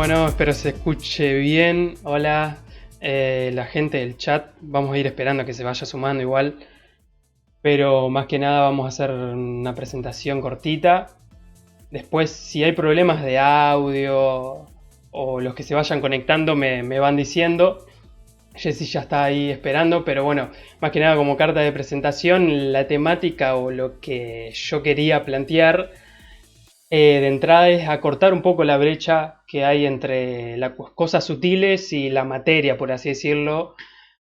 Bueno, espero se escuche bien. Hola, la gente del chat. Vamos a ir esperando a que se vaya sumando igual. Pero más que nada vamos a hacer una presentación cortita. Después, si hay problemas de audio o los que se vayan conectando me van diciendo. Jessy ya está ahí esperando, pero bueno, más que nada como carta de presentación, la temática o lo que yo quería plantear de entrada es acortar un poco la brecha que hay entre las cosas sutiles y la materia, por así decirlo,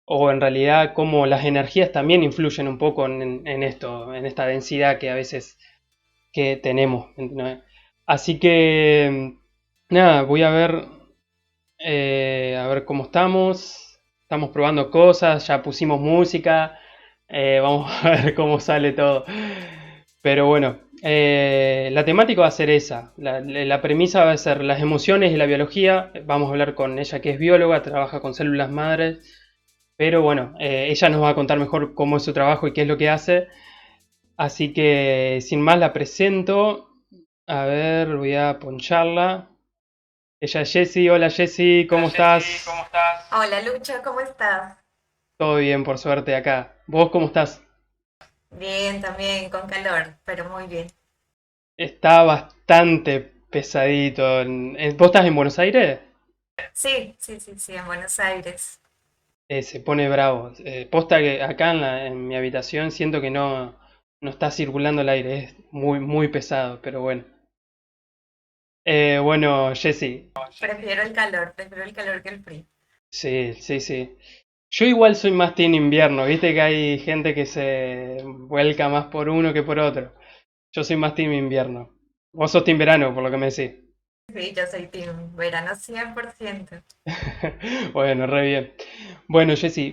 o en realidad cómo las energías también influyen un poco en esto, en esta densidad que a veces que tenemos, ¿no? Así que nada, voy a ver cómo estamos. Estamos probando cosas, ya pusimos música. Vamos a ver cómo sale todo. Pero bueno, la temática va a ser esa. La premisa va a ser las emociones y la biología. Vamos a hablar con ella que es bióloga, trabaja con células madres. Pero bueno, ella nos va a contar mejor cómo es su trabajo y qué es lo que hace. Así que sin más la presento. A ver, voy a poncharla. Ella es Jessie. Hola Jessie, Hola ¿cómo Jessy, estás? ¿cómo estás? Hola Lucho, ¿cómo estás? Todo bien, por suerte acá. ¿Vos cómo estás? Bien, también con calor, pero muy bien. Está bastante pesadito. ¿Vos estás en Buenos Aires? Sí, en Buenos Aires. Se pone bravo. Posta que acá en mi habitación siento que no está circulando el aire. Es muy, muy pesado, pero bueno. Bueno, Jesse. Prefiero el calor que el frío. Sí, sí, sí. Yo igual soy más team invierno. Viste que hay gente que se vuelca más por uno que por otro. Yo soy más team invierno. Vos sos team verano, por lo que me decís. Sí, yo soy team verano 100%. Bueno, re bien. Bueno, Jessy,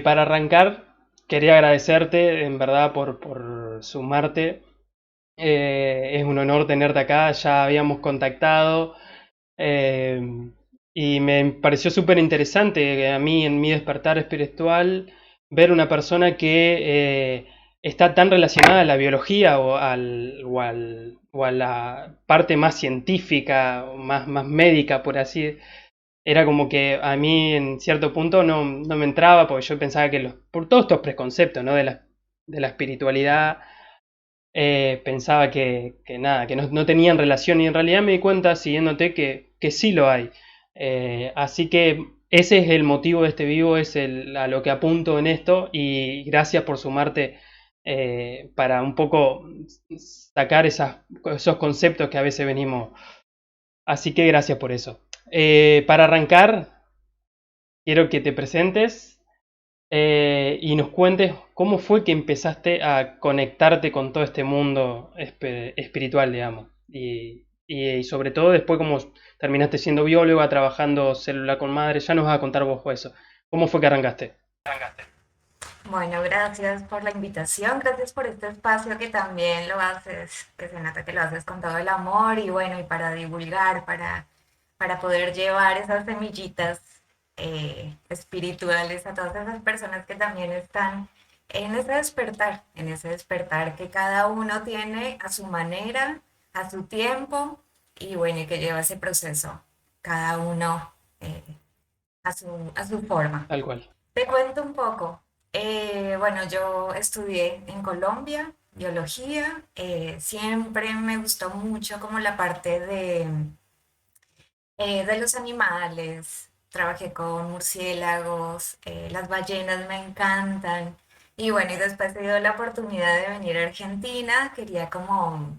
para arrancar, quería agradecerte en verdad por sumarte. Es un honor tenerte acá, ya habíamos contactado eh, y me pareció súper interesante a mí en mi despertar espiritual ver una persona que está tan relacionada a la biología o a la parte más científica, o más médica, por así era como que a mí en cierto punto no me entraba porque yo pensaba que por todos estos preconceptos, ¿no? De la espiritualidad, pensaba que nada, que no tenían relación y en realidad me di cuenta siguiéndote que sí lo hay. Así que ese es el motivo de este vivo, a lo que apunto en esto y gracias por sumarte para un poco sacar esos conceptos que a veces venimos. Así que gracias por eso. Para arrancar, quiero que te presentes y nos cuentes cómo fue que empezaste a conectarte con todo este mundo espiritual, digamos. Y sobre todo después cómo terminaste siendo bióloga, trabajando célula con madre. Ya nos vas a contar vos eso. ¿Cómo fue que arrancaste? Bueno, gracias por la invitación, gracias por este espacio que también lo haces, que se nota que lo haces con todo el amor y bueno, y para divulgar, para poder llevar esas semillitas espirituales a todas esas personas que también están en ese despertar que cada uno tiene a su manera, a su tiempo y bueno, y que lleva ese proceso, cada uno a su forma. Tal cual. Te cuento un poco. Bueno, yo estudié en Colombia biología. Siempre me gustó mucho como la parte de los animales. Trabajé con murciélagos, las ballenas me encantan. Y bueno, y después he tenido la oportunidad de venir a Argentina. Quería como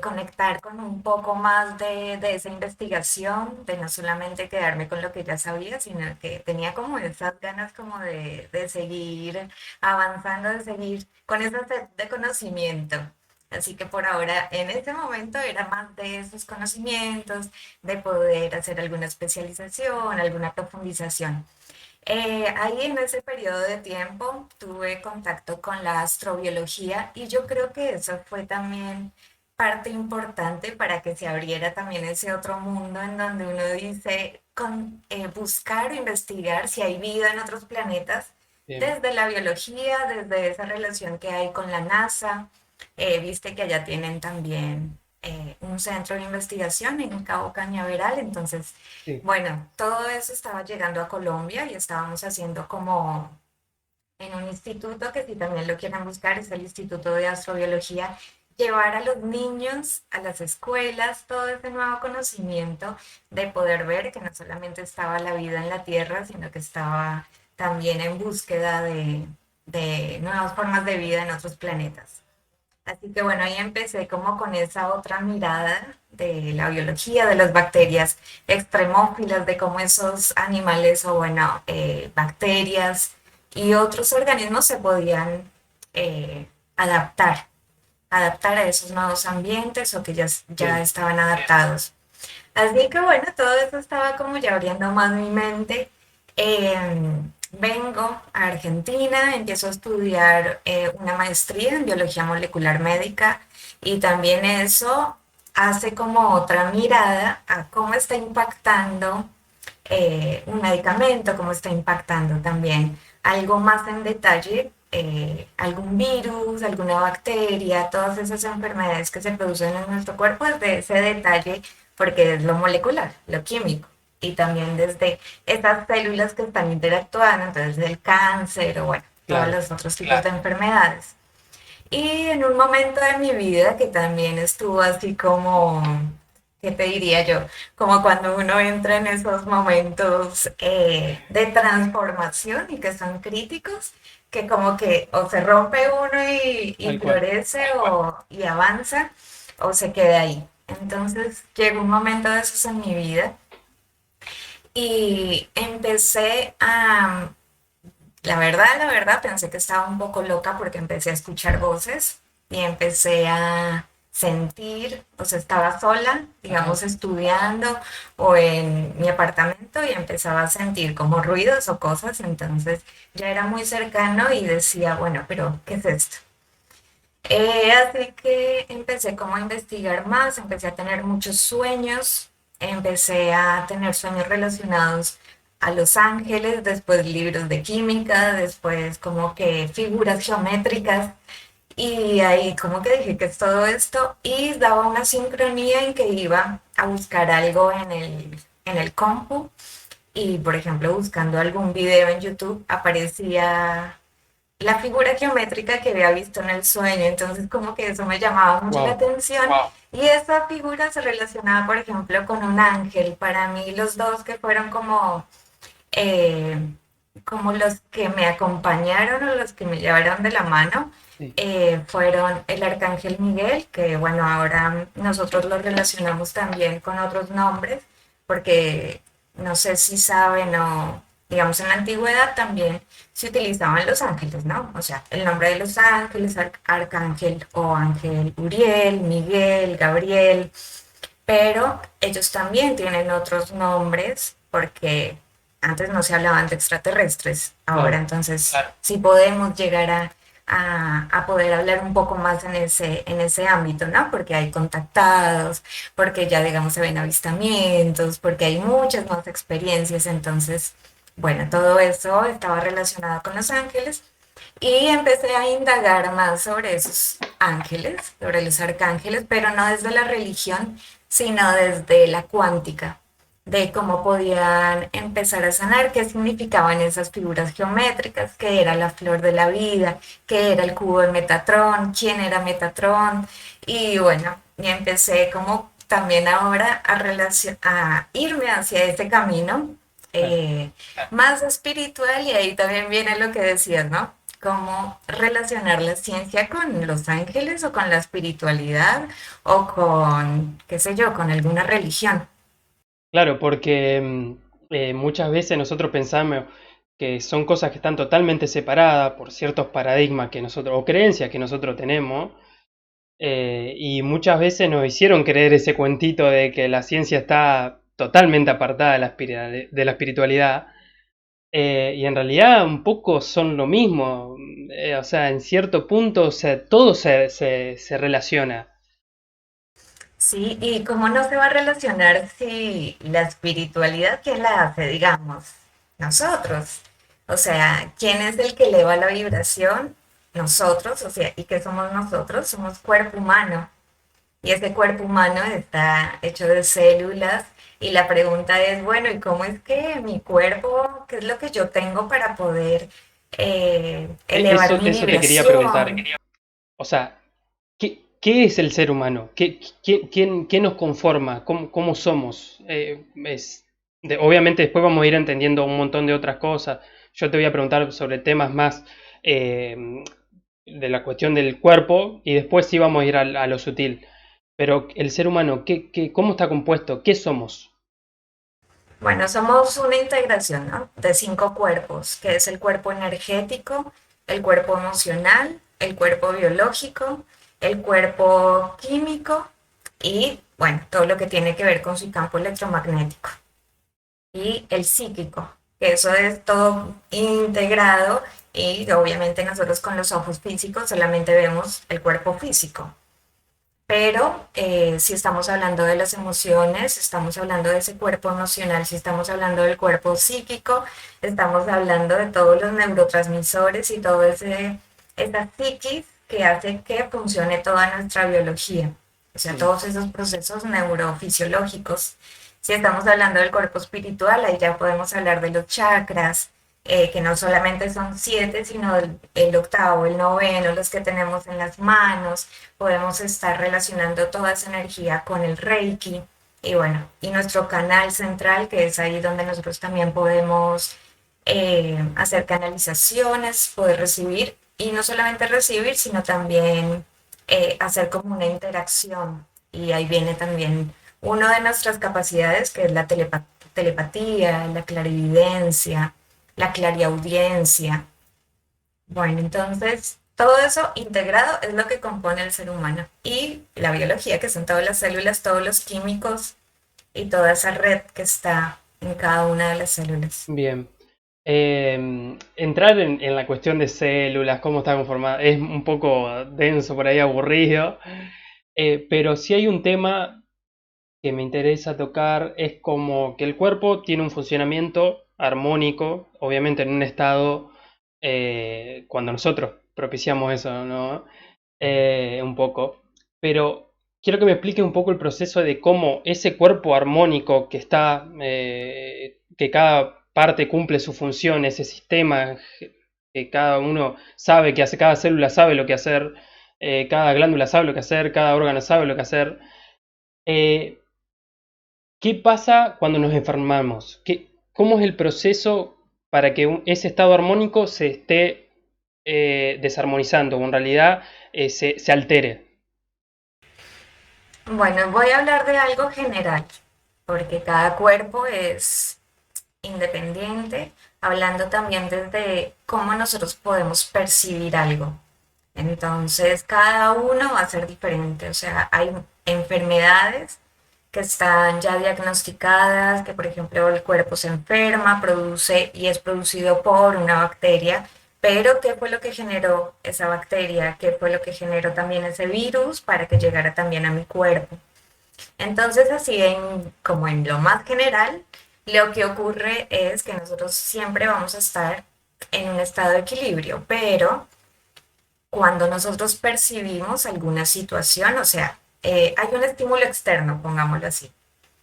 conectar con un poco más de esa investigación, de no solamente quedarme con lo que ya sabía, sino que tenía como esas ganas como de seguir avanzando, de seguir con esa sed de conocimiento. Así que por ahora, en este momento, era más de esos conocimientos, de poder hacer alguna especialización, alguna profundización. Ahí en ese periodo de tiempo tuve contacto con la astrobiología y yo creo que eso fue también parte importante para que se abriera también ese otro mundo en donde uno dice buscar o investigar si hay vida en otros planetas, Bien. desde la biología, desde esa relación que hay con la NASA. Viste que allá tienen también un centro de investigación en Cabo Cañaveral. Entonces, Sí, bueno, todo eso estaba llegando a Colombia y estábamos haciendo como en un instituto que si también lo quieren buscar es el Instituto de Astrobiología, llevar a los niños a las escuelas todo ese nuevo conocimiento de poder ver que no solamente estaba la vida en la Tierra, sino que estaba también en búsqueda de nuevas formas de vida en otros planetas. Así que bueno, ahí empecé como con esa otra mirada de la biología, de las bacterias extremófilas, de cómo esos animales o bueno, bacterias y otros organismos se podían adaptar, adaptar a esos nuevos ambientes o que ya bien, estaban adaptados. Así que bueno, todo eso estaba como ya abriendo más mi mente. Vengo a Argentina, empiezo a estudiar una maestría en biología molecular médica y también eso hace como otra mirada a cómo está impactando un medicamento, cómo está impactando también algo más en detalle, algún virus, alguna bacteria, todas esas enfermedades que se producen en nuestro cuerpo desde ese detalle, porque es lo molecular, lo químico. Y también desde esas células que están interactuando, entonces el cáncer o bueno, todos claro. los otros tipos de enfermedades. Y en un momento de mi vida que también estuvo así como, ¿qué te diría yo? Como cuando uno entra en esos momentos de transformación y que son críticos, que como que o se rompe uno y Tal cual. florece y avanza, o se queda ahí. Entonces llegó un momento de esos en mi vida y empecé a la verdad, pensé que estaba un poco loca porque empecé a escuchar voces y empecé a sentir, o sea, estaba sola, Ajá. digamos, estudiando o en mi apartamento y empezaba a sentir como ruidos o cosas, entonces ya era muy cercano y decía, bueno, pero ¿qué es esto? Así que empecé como a investigar más, empecé a tener muchos sueños, empecé a tener sueños relacionados a los ángeles, después libros de química, después como que figuras geométricas y ahí como que dije que es todo esto y daba una sincronía en que iba a buscar algo en el compu y por ejemplo buscando algún video en YouTube aparecía la figura geométrica que había visto en el sueño, entonces como que eso me llamaba mucho la Wow. atención. Wow. Y esa figura se relacionaba, por ejemplo, con un ángel. Para mí los dos que fueron eh, como los que me acompañaron o los que me llevaron de la mano, Sí. fueron el arcángel Miguel, que bueno, ahora nosotros lo relacionamos también con otros nombres, porque no sé si saben o digamos en la antigüedad también se utilizaban los ángeles, ¿no? O sea, el nombre de los ángeles, arcángel o ángel Uriel, Miguel, Gabriel, pero ellos también tienen otros nombres porque antes no se hablaban de extraterrestres, ahora Claro. entonces claro, sí podemos llegar a poder hablar un poco más en ese ámbito, ¿no? Porque hay contactados, porque ya digamos se ven avistamientos, porque hay muchas más experiencias, entonces, bueno, todo eso estaba relacionado con los ángeles y empecé a indagar más sobre esos ángeles, sobre los arcángeles, pero no desde la religión, sino desde la cuántica, de cómo podían empezar a sanar, qué significaban esas figuras geométricas, qué era la flor de la vida, qué era el cubo de Metatrón, quién era Metatrón. Y bueno, y empecé como también ahora a irme hacia ese camino Claro. eh, más espiritual y ahí también viene lo que decías, ¿no? Cómo relacionar la ciencia con los ángeles o con la espiritualidad o con, qué sé yo, con alguna religión. Claro, porque muchas veces nosotros pensamos que son cosas que están totalmente separadas por ciertos paradigmas que nosotros, o creencias que nosotros tenemos, y muchas veces nos hicieron creer ese cuentito de que la ciencia está totalmente apartada de de la espiritualidad, y en realidad un poco son lo mismo, o sea, en cierto punto, o sea, todo se relaciona. Sí, y cómo no se va a relacionar si la espiritualidad, ¿quién la hace? Digamos, nosotros. O sea, ¿quién es el que eleva la vibración? Nosotros, o sea, ¿y qué somos nosotros? Somos cuerpo humano. y ese cuerpo humano está hecho de células y la pregunta es, bueno, ¿y cómo es que mi cuerpo, qué es lo que yo tengo para poder elevar Eso, mi eso te quería preguntar. vibración? O sea, ¿qué es el ser humano? ¿Qué nos conforma? ¿Cómo somos? Obviamente después vamos a ir entendiendo un montón de otras cosas. Yo te voy a preguntar sobre temas más eh, de la cuestión del cuerpo y después sí vamos a ir a lo sutil. Pero el ser humano, ¿cómo está compuesto? ¿Qué somos? Bueno, somos una integración, ¿no? De 5 cuerpos, que es el cuerpo energético, el cuerpo emocional, el cuerpo biológico, el cuerpo químico y, bueno, todo lo que tiene que ver con su campo electromagnético. Y el psíquico, que eso es todo integrado y obviamente nosotros con los ojos físicos solamente vemos el cuerpo físico. Pero si estamos hablando de las emociones, estamos hablando de ese cuerpo emocional, si estamos hablando del cuerpo psíquico, estamos hablando de todos los neurotransmisores y todo esa psiquis que hace que funcione toda nuestra biología. O sea, Mm. todos esos procesos neurofisiológicos. Si estamos hablando del cuerpo espiritual, ahí ya podemos hablar de los chakras, que no solamente son 7, sino el octavo, el noveno, los que tenemos en las manos. Podemos estar relacionando toda esa energía con el Reiki y bueno, y nuestro canal central, que es ahí donde nosotros también podemos hacer canalizaciones, poder recibir y no solamente recibir, sino también hacer como una interacción. Y ahí viene también una de nuestras capacidades, que es la telepatía, la clarividencia, la clariaudiencia. Bueno, entonces todo eso integrado es lo que compone el ser humano. Y la biología, que son todas las células, todos los químicos y toda esa red que está en cada una de las células. Bien. Entrar en la cuestión de células, cómo está conformada, es un poco denso, por ahí aburrido. Pero si hay un tema que me interesa tocar, es como que el cuerpo tiene un funcionamiento armónico, obviamente en un estado, cuando nosotros propiciamos eso, ¿no? Un poco, pero quiero que me explique un poco el proceso de cómo ese cuerpo armónico que está, que cada parte cumple su función, ese sistema que cada uno sabe que hace, cada célula sabe lo que hacer, cada glándula sabe lo que hacer, cada órgano sabe lo que hacer. eh, ¿Qué pasa cuando nos enfermamos? ¿Cómo es el proceso para que ese estado armónico se esté desarmonizando o en realidad se altere? Bueno, voy a hablar de algo general, porque cada cuerpo es independiente, hablando también desde cómo nosotros podemos percibir algo. Entonces, cada uno va a ser diferente. O sea, hay enfermedades que están ya diagnosticadas, que por ejemplo el cuerpo se enferma, produce y es producido por una bacteria, pero ¿qué fue lo que generó esa bacteria? ¿Qué fue lo que generó también ese virus para que llegara también a mi cuerpo? Entonces, así como en lo más general, lo que ocurre es que nosotros siempre vamos a estar en un estado de equilibrio, pero cuando nosotros percibimos alguna situación, o sea, hay un estímulo externo, pongámoslo así.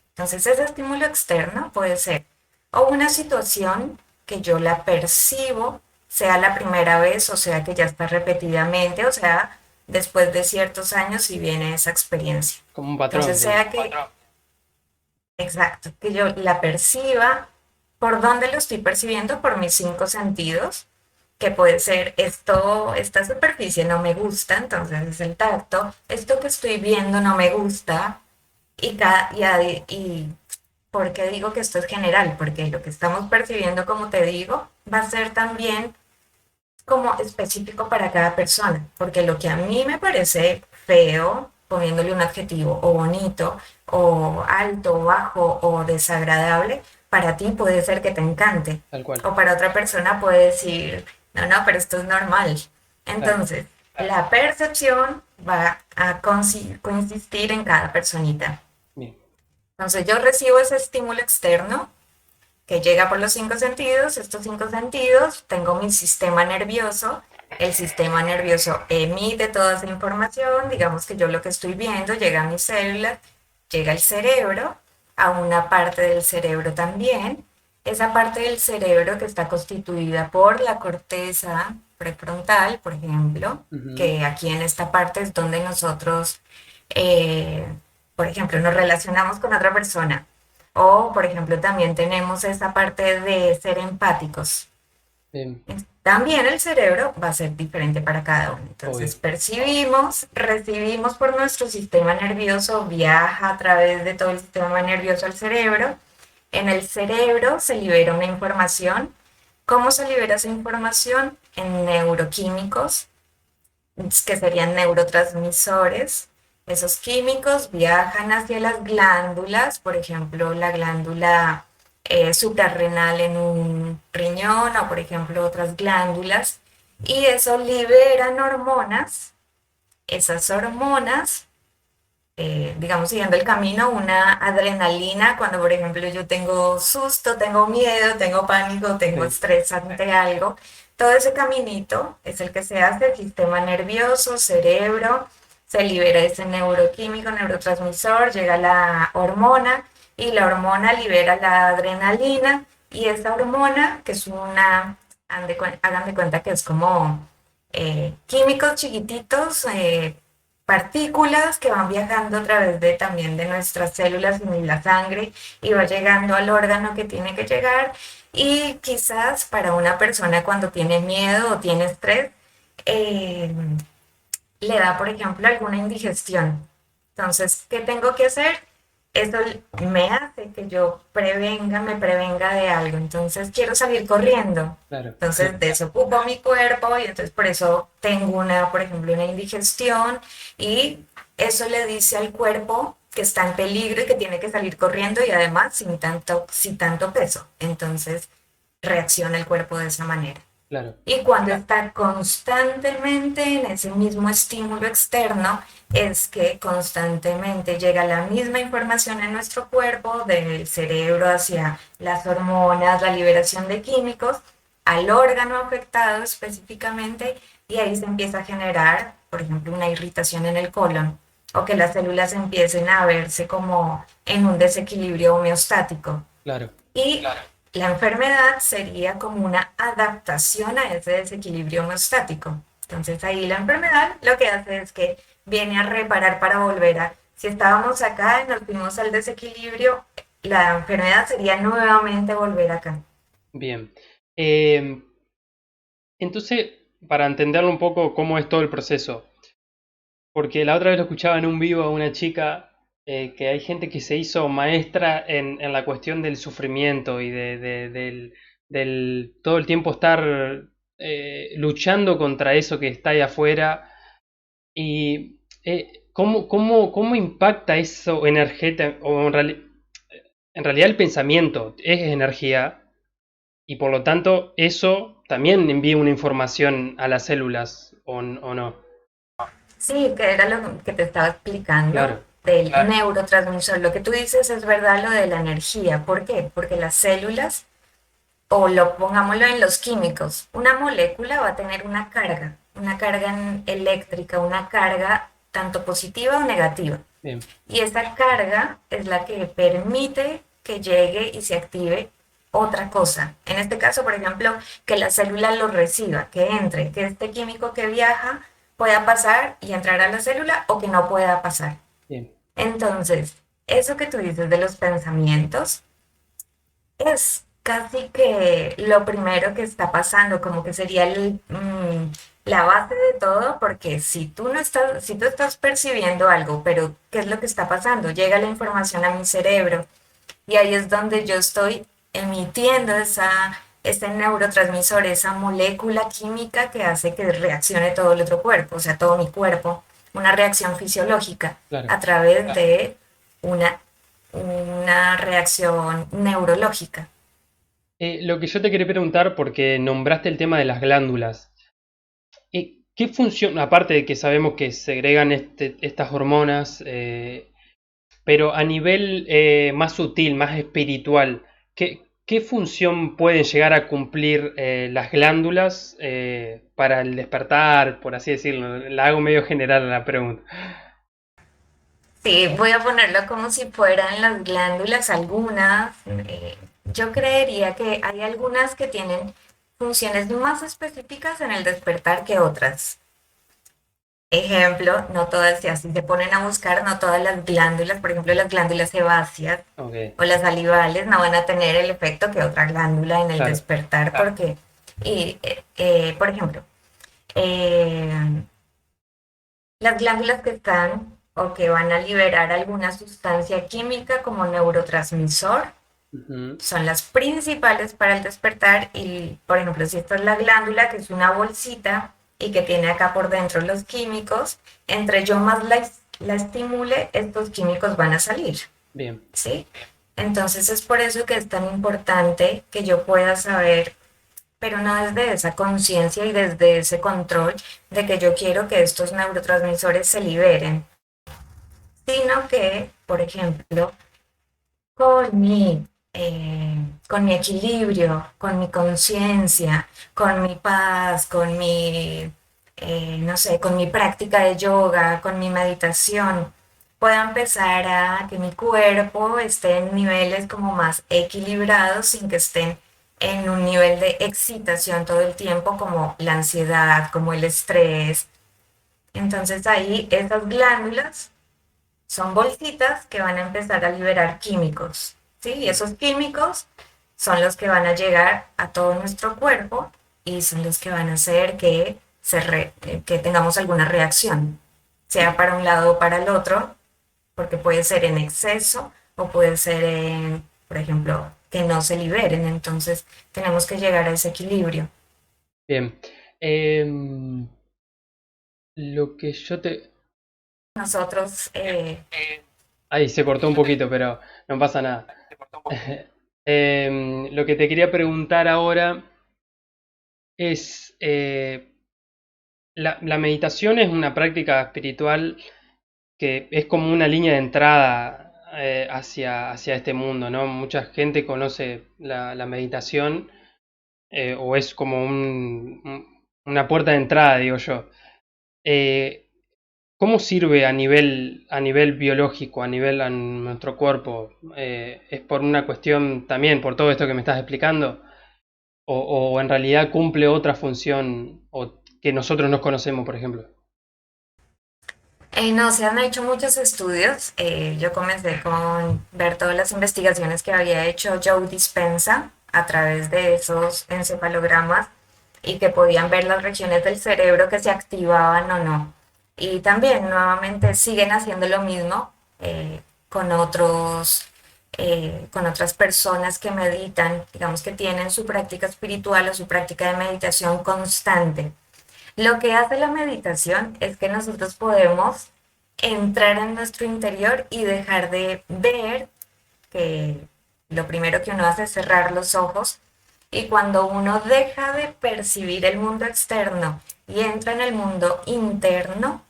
Entonces, ese estímulo externo puede ser o una situación que yo la percibo, sea la primera vez, o sea que ya está repetidamente, o sea, después de ciertos años y viene esa experiencia. Como un patrón, Entonces, digamos. sea que, exacto, que yo la perciba, ¿por dónde lo estoy percibiendo? Por mis 5 sentidos, que puede ser esto, esta superficie no me gusta, entonces es el tacto, esto que estoy viendo no me gusta, y ¿por qué digo que esto es general? Porque lo que estamos percibiendo, como te digo, va a ser también como específico para cada persona, porque lo que a mí me parece feo, poniéndole un adjetivo, o bonito, o alto, o bajo, o desagradable, para ti puede ser que te encante, Tal cual. o para otra persona puede decir, no, no, pero esto es normal. Claro. Entonces, la percepción va a consistir en cada personita. Bien. Entonces, yo recibo ese estímulo externo que llega por los 5 sentidos. Estos 5 sentidos, tengo mi sistema nervioso El sistema nervioso emite toda esa información, digamos que yo lo que estoy viendo llega a mis células, llega al cerebro, a una parte del cerebro también. Esa parte del cerebro que está constituida por la corteza prefrontal, por ejemplo, Ujú. que aquí en esta parte es donde nosotros, eh, por ejemplo, nos relacionamos con otra persona. O, por ejemplo, también tenemos esa parte de ser empáticos. Bien, También el cerebro va a ser diferente para cada uno. obvio. Entonces percibimos, recibimos por nuestro sistema nervioso, viaja a través de todo el sistema nervioso al cerebro. En el cerebro se libera una información. ¿Cómo se libera esa información? En neuroquímicos, que serían neurotransmisores. Esos químicos viajan hacia las glándulas, por ejemplo, la glándula suprarrenal en un riñón o, por ejemplo, otras glándulas, y eso liberan hormonas. Esas hormonas, digamos, siguiendo el camino, una adrenalina, cuando por ejemplo yo tengo susto, tengo miedo, tengo pánico, tengo Sí, estrés ante algo, todo ese caminito es el que se hace, el sistema nervioso, cerebro, se libera ese neuroquímico, neurotransmisor, llega la hormona y la hormona libera la adrenalina y esa hormona, que es una, hagan de cuenta que es como químicos chiquititos, partículas que van viajando a través de también de nuestras células en la sangre y va llegando al órgano que tiene que llegar. Y quizás para una persona cuando tiene miedo o tiene estrés, eh, le da, por ejemplo, alguna indigestión. Entonces, ¿qué tengo que hacer? Eso me hace que yo me prevenga de algo. Entonces, quiero salir corriendo. claro, Entonces, sí, desocupo mi cuerpo y entonces por eso tengo una, por ejemplo, una indigestión y eso le dice al cuerpo que está en peligro y que tiene que salir corriendo y además sin tanto peso. Entonces, reacciona el cuerpo de esa manera. claro. Y cuando está constantemente en ese mismo estímulo externo, es que constantemente llega la misma información en nuestro cuerpo, del cerebro hacia las hormonas, la liberación de químicos, al órgano afectado específicamente, y ahí se empieza a generar, por ejemplo, una irritación en el colon, o que las células empiecen a verse como en un desequilibrio homeostático. Claro. Y la enfermedad sería como una adaptación a ese desequilibrio homeostático. Entonces ahí la enfermedad lo que hace es que viene a reparar para volver a, si estábamos acá y nos fuimos al desequilibrio, la enfermedad sería nuevamente volver acá. Bien. Eh, entonces, para entenderlo un poco cómo es todo el proceso, porque la otra vez lo escuchaba en un vivo a una chica que hay gente que se hizo maestra en la cuestión del sufrimiento y del todo el tiempo estar luchando contra eso que está ahí afuera. Y cómo impacta eso energética, o en realidad el pensamiento es energía y por lo tanto eso también envía una información a las células o no. Sí, que era lo que te estaba explicando Claro, del neurotransmisor. Lo que tú dices es verdad, lo de la energía. ¿Por qué? Porque las células, o lo pongámoslo en los químicos, una molécula va a tener una carga eléctrica, una carga tanto positiva o negativa. bien, Y esa carga es la que permite que llegue y se active otra cosa. En este caso, por ejemplo, que la célula lo reciba, que entre, que este químico que viaja pueda pasar y entrar a la célula o que no pueda pasar. bien, Entonces, eso que tú dices de los pensamientos, es casi que lo primero que está pasando, como que sería la base de todo, porque si tú no estás, si tú estás percibiendo algo, pero ¿qué es lo que está pasando? Llega la información a mi cerebro y ahí es donde yo estoy emitiendo ese neurotransmisor, esa molécula química que hace que reaccione todo el otro cuerpo, o sea, todo mi cuerpo, una reacción fisiológica claro. a través de una, una reacción neurológica. Lo que yo te quería preguntar, porque nombraste el tema de las glándulas, ¿qué función, aparte de que sabemos que segregan estas hormonas, pero a nivel más sutil, más espiritual, ¿qué función pueden llegar a cumplir las glándulas para el despertar, por así decirlo? La hago medio general a la pregunta. Sí, voy a ponerlo como si fueran las glándulas algunas. Yo creería que hay algunas que tienen funciones más específicas en el despertar que otras. Ejemplo, no todas, si así se ponen a buscar, no todas las glándulas, por ejemplo, las glándulas sebáceas Ok, o las salivales no van a tener el efecto que otra glándula en el claro. despertar, porque, por ejemplo, eh, las glándulas que están o que van a liberar alguna sustancia química como neurotransmisor Ujú. son las principales para el despertar y, por ejemplo, si esto es la glándula, que es una bolsita y que tiene acá por dentro los químicos, entre yo más la estimule, estos químicos van a salir, Bien, ¿sí? Entonces es por eso que es tan importante que yo pueda saber, pero no desde esa conciencia y desde ese control de que yo quiero que estos neurotransmisores se liberen, sino que, por ejemplo, con con mi equilibrio, con mi conciencia, con mi paz, con mi, no sé, con mi práctica de yoga, con mi meditación, pueda empezar a que mi cuerpo esté en niveles como más equilibrados sin que estén en un nivel de excitación todo el tiempo como la ansiedad, como el estrés. Entonces ahí esas glándulas son bolsitas que van a empezar a liberar químicos, ¿sí? Y esos químicos son los que van a llegar a todo nuestro cuerpo y son los que van a hacer que, que tengamos alguna reacción, sea para un lado o para el otro, porque puede ser en exceso o puede ser en, por ejemplo, que no se liberen. Entonces tenemos que llegar a ese equilibrio. bien. Em, lo que yo te... Nosotros, Ahí se cortó un poquito, pero no pasa nada. Lo que te quería preguntar ahora es, la meditación es una práctica espiritual que es como una línea de entrada hacia este mundo, ¿no? Mucha gente conoce la meditación o es como una puerta de entrada, digo yo. Eh, ¿Cómo sirve a nivel biológico, a nivel a nuestro cuerpo? ¿Es por una cuestión también, por todo esto que me estás explicando? O en realidad cumple otra función o que nosotros no conocemos, por ejemplo? No, se han hecho muchos estudios. Yo comencé con ver todas las investigaciones que había hecho Joe Dispenza a través de esos encefalogramas y que podían ver las regiones del cerebro que se activaban o no. Y también nuevamente siguen haciendo lo mismo con con otras personas que meditan, digamos que tienen su práctica espiritual o su práctica de meditación constante. Lo que hace la meditación es que nosotros podemos entrar en nuestro interior y dejar de ver, que lo primero que uno hace es cerrar los ojos, y cuando uno deja de percibir el mundo externo y entra en el mundo interno,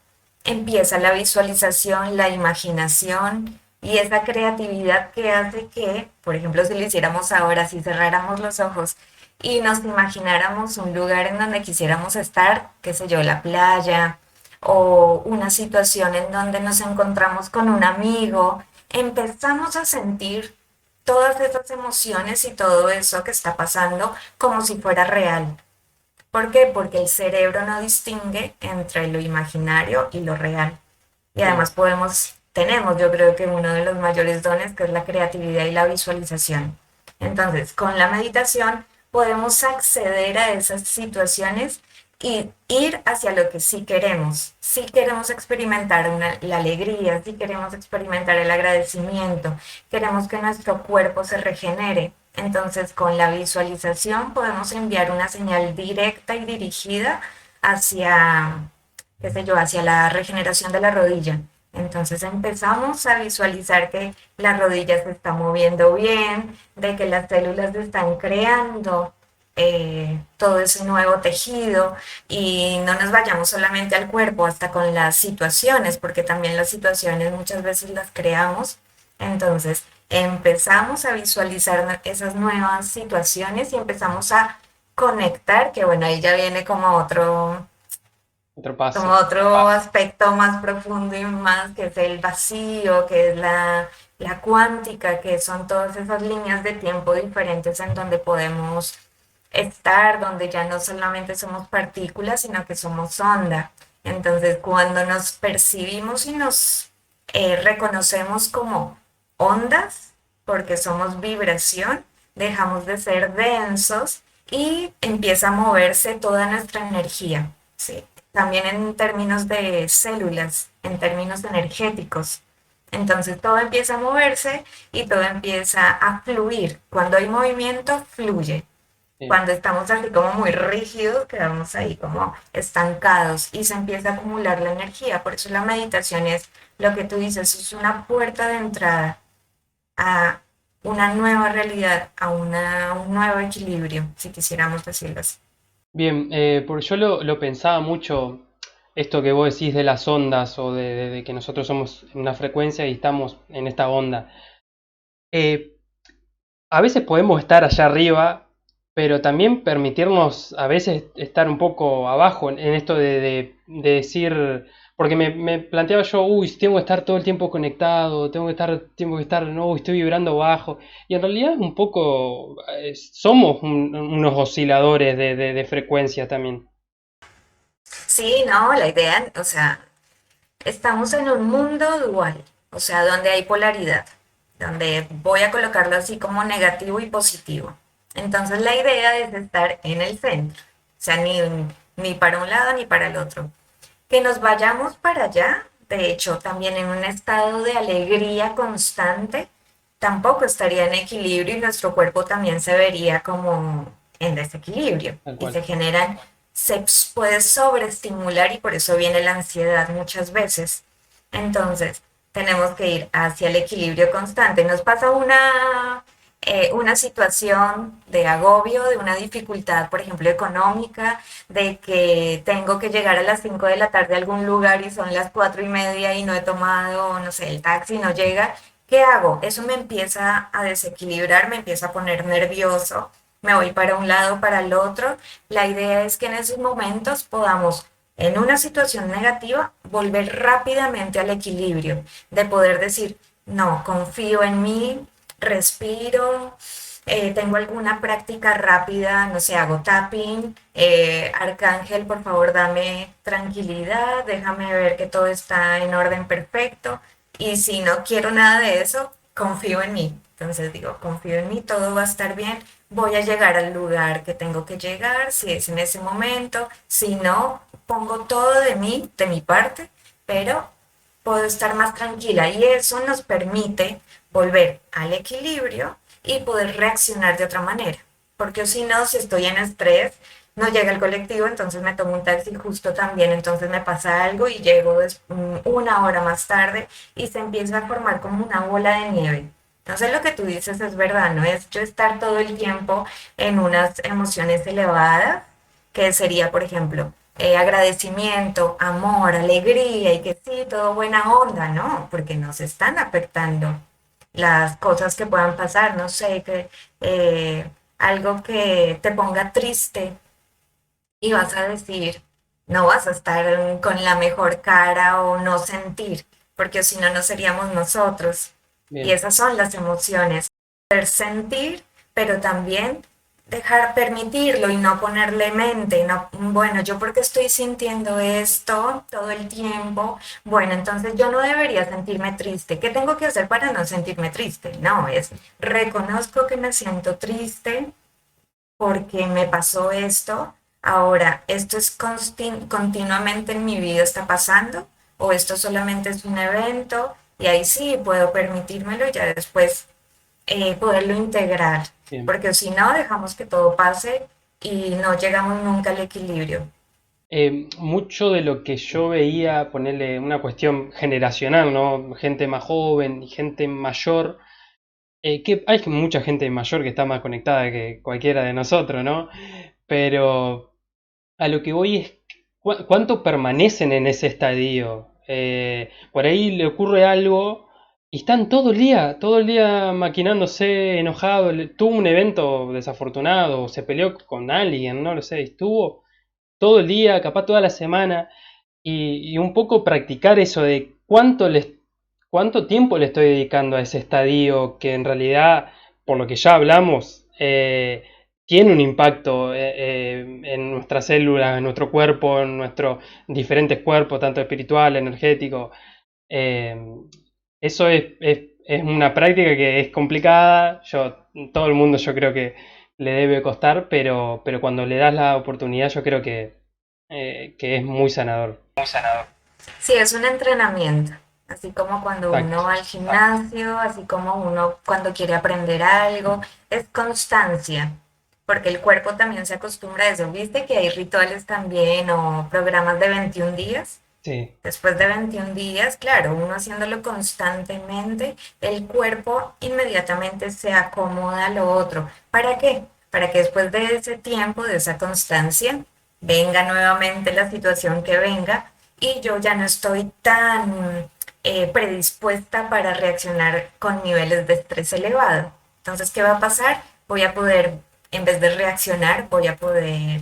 empieza la visualización, la imaginación y esa creatividad que hace que, por ejemplo, si lo hiciéramos ahora, si cerráramos los ojos y nos imagináramos un lugar en donde quisiéramos estar, qué sé yo, la playa o una situación en donde nos encontramos con un amigo, empezamos a sentir todas esas emociones y todo eso que está pasando como si fuera real. ¿Por qué? Porque el cerebro no distingue entre lo imaginario y lo real. Y Bien, además tenemos, yo creo que uno de los mayores dones, que es la creatividad y la visualización. Entonces, con la meditación podemos acceder a esas situaciones y ir hacia lo que sí queremos. Si queremos experimentar la alegría, si queremos experimentar el agradecimiento, queremos que nuestro cuerpo se regenere. Entonces, con la visualización podemos enviar una señal directa y dirigida hacia, qué sé yo, hacia la regeneración de la rodilla. Entonces empezamos a visualizar que la rodilla se está moviendo bien, de que las células están creando todo ese nuevo tejido y no nos vayamos solamente al cuerpo, hasta con las situaciones, porque también las situaciones muchas veces las creamos. Entonces empezamos a visualizar esas nuevas situaciones y empezamos a conectar, que bueno, ahí ya viene Otro como paso. otro aspecto más profundo y más, que es el vacío, que es la cuántica, que son todas esas líneas de tiempo diferentes en donde podemos estar, donde ya no solamente somos partículas, sino que somos onda. Entonces, cuando nos percibimos y nos reconocemos como ondas, porque somos vibración, dejamos de ser densos y empieza a moverse toda nuestra energía, ¿sí? También en términos de células, en términos energéticos. Entonces todo empieza a moverse y todo empieza a fluir. Cuando hay movimiento, fluye. Sí. Cuando estamos así como muy rígidos, quedamos ahí como estancados y se empieza a acumular la energía. Por eso la meditación es lo que tú dices, es una puerta de entrada a una nueva realidad, a un nuevo equilibrio, si quisiéramos decirlo así. Bien, porque yo lo pensaba mucho, esto que vos decís de las ondas o de que nosotros somos en una frecuencia y estamos en esta onda. Eh, a veces podemos estar allá arriba, pero también permitirnos a veces estar un poco abajo en esto de decir, porque me planteaba yo, uy, tengo que estar todo el tiempo conectado, tengo que estar, no, estoy vibrando bajo, y en realidad un poco somos unos osciladores de frecuencia también. Sí, no, la idea, o sea, estamos en un mundo dual, o sea, donde hay polaridad, donde voy a colocarlo así como negativo y positivo. Entonces la idea es estar en el centro, o sea, ni para un lado ni para el otro. Que nos vayamos para allá, de hecho, también en un estado de alegría constante, tampoco estaría en equilibrio y nuestro cuerpo también se vería como en desequilibrio Tal y cual. se puede sobreestimular y por eso viene la ansiedad muchas veces. Entonces, tenemos que ir hacia el equilibrio constante. Nos pasa una situación de agobio, de una dificultad, por ejemplo, económica, de que tengo que llegar a las 5 de la tarde a algún lugar y son las 4:30 y no he tomado, no sé, el taxi no llega. ¿Qué hago? Eso me empieza a desequilibrar, me empieza a poner nervioso, me voy para un lado, para el otro. La idea es que en esos momentos podamos, en una situación negativa, volver rápidamente al equilibrio, de poder decir, no, confío en mí, respiro, tengo alguna práctica rápida, no sé, hago tapping, Arcángel, por favor, dame tranquilidad, déjame ver que todo está en orden perfecto. Y si no quiero nada de eso, confío en mí. Entonces digo, confío en mí, todo va a estar bien, voy a llegar al lugar que tengo que llegar, si es en ese momento, si no, pongo todo de mí, de mi parte, pero puedo estar más tranquila y eso nos permite volver al equilibrio y poder reaccionar de otra manera. Porque si no, si estoy en estrés, no llega el colectivo, entonces me tomo un taxi justo también, entonces me pasa algo y llego una hora más tarde y se empieza a formar como una bola de nieve. Entonces lo que tú dices es verdad, no es yo estar todo el tiempo en unas emociones elevadas, que sería, por ejemplo, agradecimiento, amor, alegría y que sí, todo buena onda, ¿no? Porque nos están afectando las cosas que puedan pasar, no sé, que algo que te ponga triste y vas a decir, no vas a estar con la mejor cara o no sentir, porque si no, no seríamos nosotros. Y Bien. esas son las emociones, poder sentir, pero también dejar permitirlo y no ponerle mente, no, bueno, yo porque estoy sintiendo esto todo el tiempo, bueno, entonces yo no debería sentirme triste. ¿Qué tengo que hacer para no sentirme triste? No, es reconozco que me siento triste, porque me pasó esto, ahora, ¿esto es continuamente en mi vida está pasando? ¿O esto solamente es un evento? Y ahí sí puedo permitírmelo y ya después poderlo integrar, Bien. porque si no, dejamos que todo pase y no llegamos nunca al equilibrio. Mucho de lo que yo veía, ponerle una cuestión generacional, ¿no? Gente más joven y gente mayor, que hay mucha gente mayor que está más conectada que cualquiera de nosotros, ¿no? Pero a lo que voy es cuánto permanecen en ese estadio. Por ahí le ocurre algo y están todo el día maquinándose, enojado. Tuvo un evento desafortunado, se peleó con alguien, no lo sé, estuvo todo el día, capaz toda la semana, y un poco practicar eso de cuánto tiempo le estoy dedicando a ese estadio que en realidad, por lo que ya hablamos, tiene un impacto en nuestras células, en nuestro cuerpo, en nuestros diferentes cuerpos, tanto espiritual, energético. Eh, Eso es una práctica que es complicada. Todo el mundo yo creo que le debe costar, pero cuando le das la oportunidad yo creo que es muy sanador. Sí, es un entrenamiento, así como cuando uno Exacto, va al gimnasio, así como uno cuando quiere aprender algo, es constancia, porque el cuerpo también se acostumbra a eso. ¿Viste que hay rituales también o programas de 21 días? sí, Después de 21 días, claro, uno haciéndolo constantemente, el cuerpo inmediatamente se acomoda a lo otro. ¿Para qué? Para que después de ese tiempo, de esa constancia, venga nuevamente la situación que venga y yo ya no estoy tan predispuesta para reaccionar con niveles de estrés elevado. Entonces, ¿qué va a pasar? Voy a poder, en vez de reaccionar, voy a poder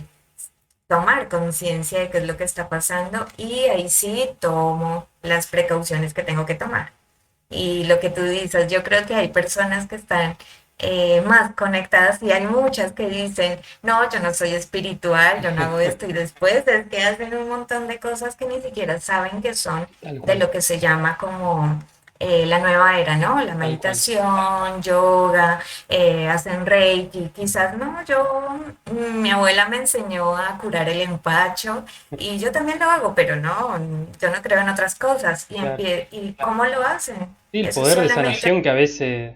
tomar conciencia de qué es lo que está pasando y ahí sí tomo las precauciones que tengo que tomar. Y lo que tú dices, yo creo que hay personas que están más conectadas y hay muchas que dicen, no, yo no soy espiritual, yo no hago esto y después es que hacen un montón de cosas que ni siquiera saben que son tal de cual, lo que se llama como la nueva era, ¿no? La tal cual. meditación, yoga, hacen reiki, quizás no, mi abuela me enseñó a curar el empacho y yo también lo hago, pero no, yo no creo en otras cosas. Claro. ¿Y cómo lo hacen? Sí, el Eso es poder de solamente. sanación que a veces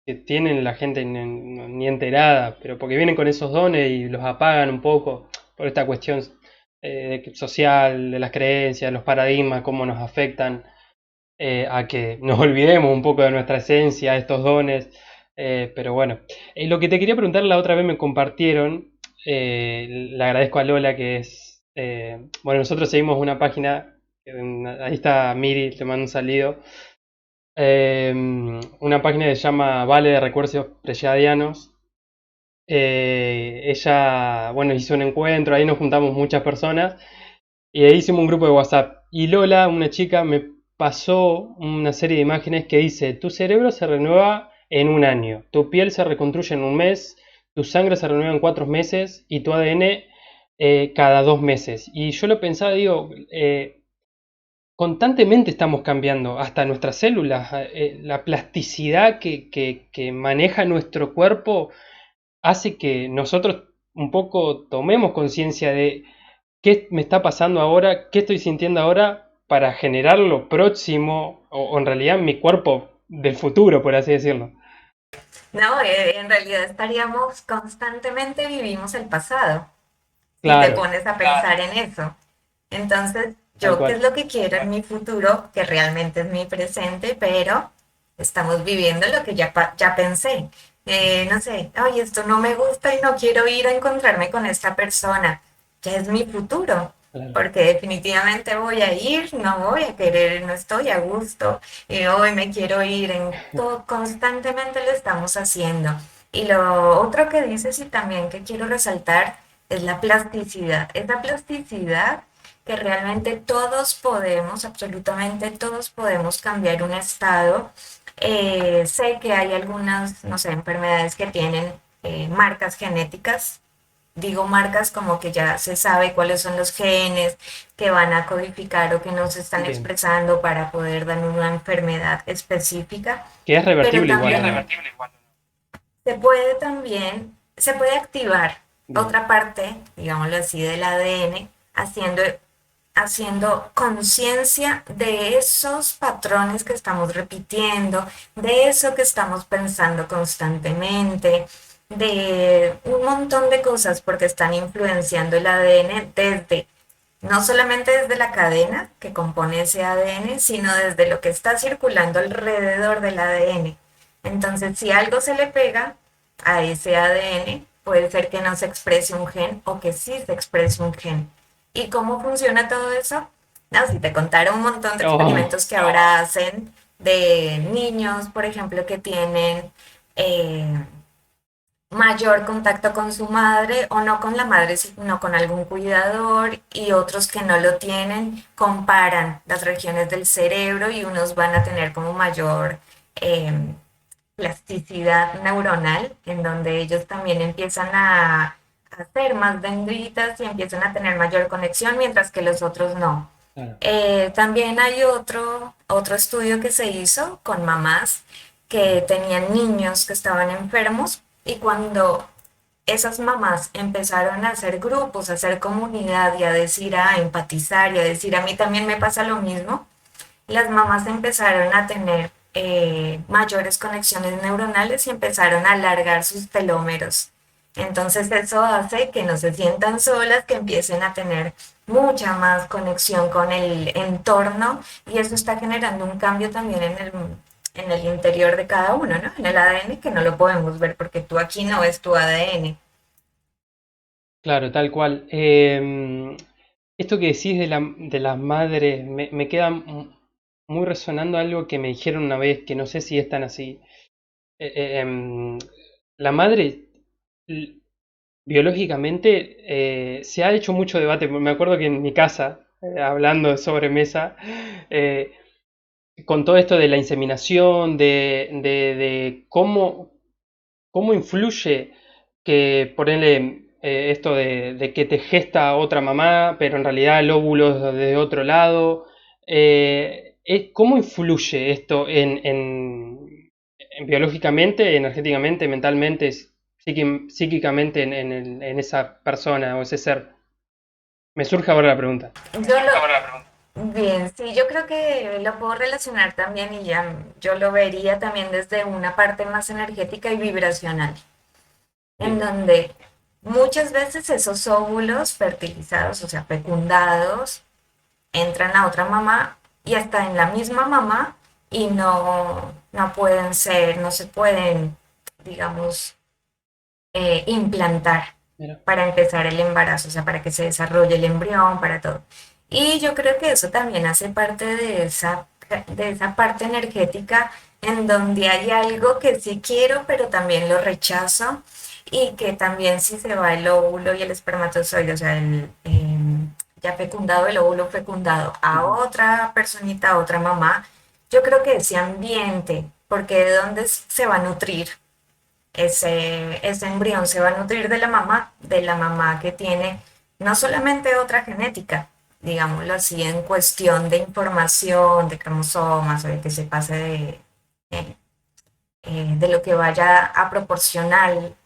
que tienen la gente ni enterada, pero porque vienen con esos dones y los apagan un poco por esta cuestión social, de las creencias, los paradigmas, cómo nos afectan a que nos olvidemos un poco de nuestra esencia, estos dones. Pero bueno, lo que te quería preguntar la otra vez me compartieron, le agradezco a Lola que es, bueno, nosotros seguimos una página, ahí está Miri, te mando un saludo, una página que se llama Vale de Recuerdos Preyadianos. Ella, bueno, hizo un encuentro, ahí nos juntamos muchas personas y ahí hicimos un grupo de WhatsApp. Y Lola, una chica, me pasó una serie de imágenes que dice, tu cerebro se renueva en un año, tu piel se reconstruye en un mes, tu sangre se renueva en 4 meses y tu ADN cada 2 meses. Y yo lo pensaba, digo, constantemente estamos cambiando, hasta nuestras células, la plasticidad que maneja nuestro cuerpo hace que nosotros un poco tomemos conciencia de qué me está pasando ahora, qué estoy sintiendo ahora para generar lo próximo o en realidad mi cuerpo del futuro, por así decirlo. No, en realidad estaríamos constantemente vivimos el pasado, si te Claro, pones a pensar en eso. Entonces, tal yo qué es cual. lo que quiero en mi futuro, que realmente es mi presente, pero estamos viviendo lo que ya pensé. No sé, ay, esto no me gusta y no quiero ir a encontrarme con esta persona. Ya es mi futuro, Claro. porque definitivamente voy a ir, no voy a querer, no estoy a gusto, y hoy me quiero ir, constantemente lo estamos haciendo. Y lo otro que dices y también que quiero resaltar es la plasticidad. Esa plasticidad que realmente todos podemos, absolutamente todos podemos cambiar un estado. Sé que hay algunas, no sé, enfermedades que tienen marcas genéticas. Digo marcas como que ya se sabe cuáles son los genes que van a codificar o que nos están Bien. expresando para poder dar una enfermedad específica, Que es pero revertible igual, también ¿o no? se puede activar Bien. otra parte, digámoslo así, del ADN, haciendo conciencia de esos patrones que estamos repitiendo, de eso que estamos pensando constantemente, de un montón de cosas porque están influenciando el ADN desde, no solamente desde la cadena que compone ese ADN, sino desde lo que está circulando alrededor del ADN. Entonces, si algo se le pega a ese ADN, puede ser que no se exprese un gen o que sí se exprese un gen. ¿Y cómo funciona todo eso? No, si te contara un montón de Oh, experimentos que ahora hacen de niños, por ejemplo, que tienen eh, mayor contacto con su madre o no con la madre, sino con algún cuidador y otros que no lo tienen, comparan las regiones del cerebro y unos van a tener como mayor eh, plasticidad neuronal, en donde ellos también empiezan a hacer más dendritas y empiezan a tener mayor conexión, mientras que los otros no. Claro. También hay otro estudio que se hizo con mamás que tenían niños que estaban enfermos y cuando esas mamás empezaron a hacer grupos, a hacer comunidad y a decir, a empatizar y a decir, a mí también me pasa lo mismo, las mamás empezaron a tener mayores conexiones neuronales y empezaron a alargar sus telómeros. Entonces eso hace que no se sientan solas, que empiecen a tener mucha más conexión con el entorno y eso está generando un cambio también en el interior de cada uno, ¿no? En el ADN que no lo podemos ver porque tú aquí no ves tu ADN. Claro, tal cual. Esto que decís de las madres, me queda muy resonando algo que me dijeron una vez, que no sé si es tan así. Eh, eh, em, la madre, l- biológicamente, se ha hecho mucho debate. Me acuerdo que en mi casa, hablando de sobremesa, eh, con todo esto de la inseminación, de cómo influye que ponerle esto de que te gesta otra mamá, pero en realidad el óvulo es de otro lado. ¿Cómo influye esto en biológicamente, energéticamente, mentalmente, psíquicamente en esa persona o ese ser? Me surge ahora la pregunta. Yo bien, sí, yo creo que lo puedo relacionar también y ya yo lo vería también desde una parte más energética y vibracional, en Bien, donde muchas veces esos óvulos fertilizados, o sea, fecundados, entran a otra mamá y hasta en la misma mamá y no pueden ser, no se pueden, digamos, implantar mira, para empezar el embarazo, o sea, para que se desarrolle el embrión, para todo. Y yo creo que eso también hace parte de esa parte energética en donde hay algo que sí quiero, pero también lo rechazo y que también si se va el óvulo y el espermatozoide, o sea, ya fecundado, el óvulo fecundado a ujú, otra personita, a otra mamá, yo creo que ese ambiente, porque de dónde se va a nutrir, ese embrión se va a nutrir de la mamá que tiene no solamente otra genética, digámoslo así, en cuestión de información, de cromosomas o de que se pase eh, de lo que vaya a proporcionarle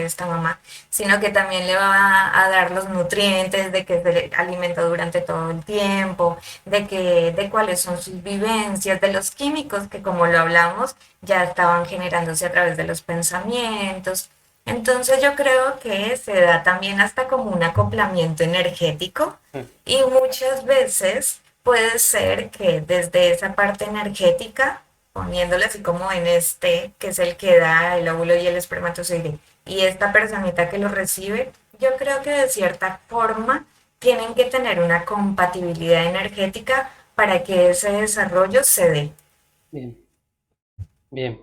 esta mamá, sino que también le va a dar los nutrientes, de que se alimenta durante todo el tiempo, de cuáles son sus vivencias, de los químicos que como lo hablamos, ya estaban generándose a través de los pensamientos. Entonces yo creo que se da también hasta como un acoplamiento energético y muchas veces puede ser que desde esa parte energética poniéndole así como en este, que es el que da el óvulo y el espermatozoide, y esta personita que lo recibe, yo creo que de cierta forma tienen que tener una compatibilidad energética para que ese desarrollo se dé. bien, bien.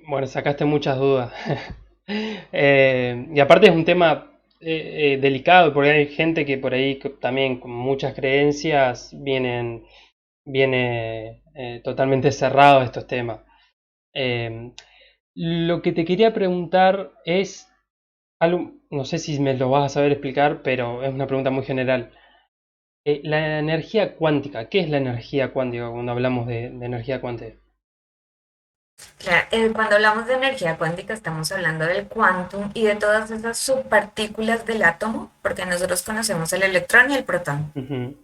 Bueno, sacaste muchas dudas. Y aparte es un tema delicado, porque hay gente que por ahí también con muchas creencias viene totalmente cerrado a estos temas. Eh, lo que te quería preguntar es algo, no sé si me lo vas a saber explicar, pero es una pregunta muy general. La energía cuántica, ¿qué es la energía cuántica cuando hablamos de energía cuántica? Claro, cuando hablamos de energía cuántica estamos hablando del quantum y de todas esas subpartículas del átomo, porque nosotros conocemos el electrón y el protón. Ujú,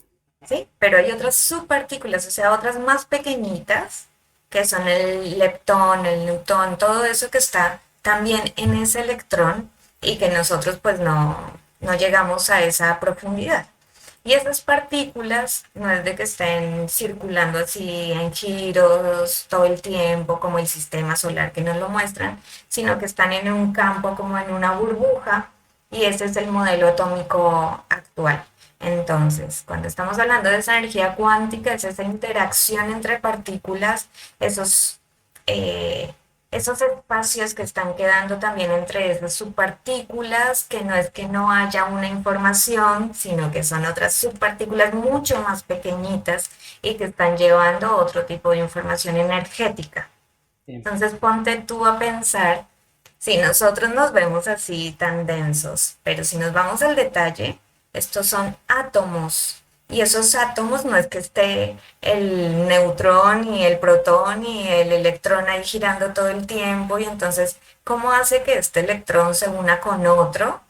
¿Sí? Pero hay otras subpartículas, o sea, otras más pequeñitas, que son el leptón, el newtón, todo eso que está también en ese electrón y que nosotros pues no llegamos a esa profundidad. Y esas partículas no es de que estén circulando así en giros todo el tiempo, como el sistema solar que nos lo muestran, sino que están en un campo como en una burbuja y ese es el modelo atómico actual. Entonces, cuando estamos hablando de esa energía cuántica, es esa interacción entre partículas, esos, eh, esos espacios que están quedando también entre esas subpartículas, que no es que no haya una información, sino que son otras subpartículas mucho más pequeñitas y que están llevando otro tipo de información energética. Bien, Entonces ponte tú a pensar, si nosotros nos vemos así tan densos, pero si nos vamos al detalle, estos son átomos. Y esos átomos no es que esté el neutrón y el protón y el electrón ahí girando todo el tiempo y entonces, ¿cómo hace que este electrón se una con otro?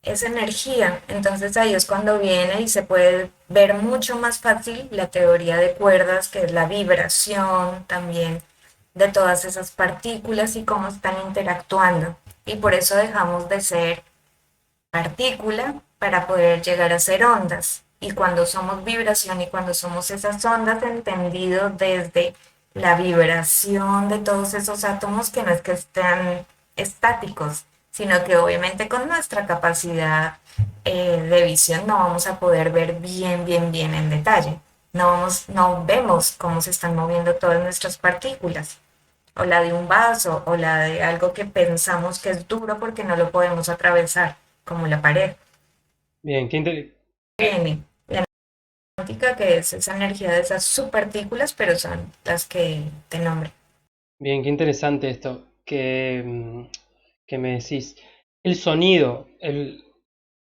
Es energía. Entonces ahí es cuando viene y se puede ver mucho más fácil la teoría de cuerdas, que es la vibración también de todas esas partículas y cómo están interactuando. Y por eso dejamos de ser partícula para poder llegar a ser ondas. Y cuando somos vibración y cuando somos esas ondas, entendido desde la vibración de todos esos átomos, que no es que estén estáticos, sino que obviamente con nuestra capacidad de visión no vamos a poder ver bien en detalle. No vemos cómo se están moviendo todas nuestras partículas, o la de un vaso, o la de algo que pensamos que es duro porque no lo podemos atravesar, como la pared. bien, Viene la cuántica, que es esa energía de esas subpartículas, pero son las que te nombré. bien, qué interesante esto que me decís. El sonido,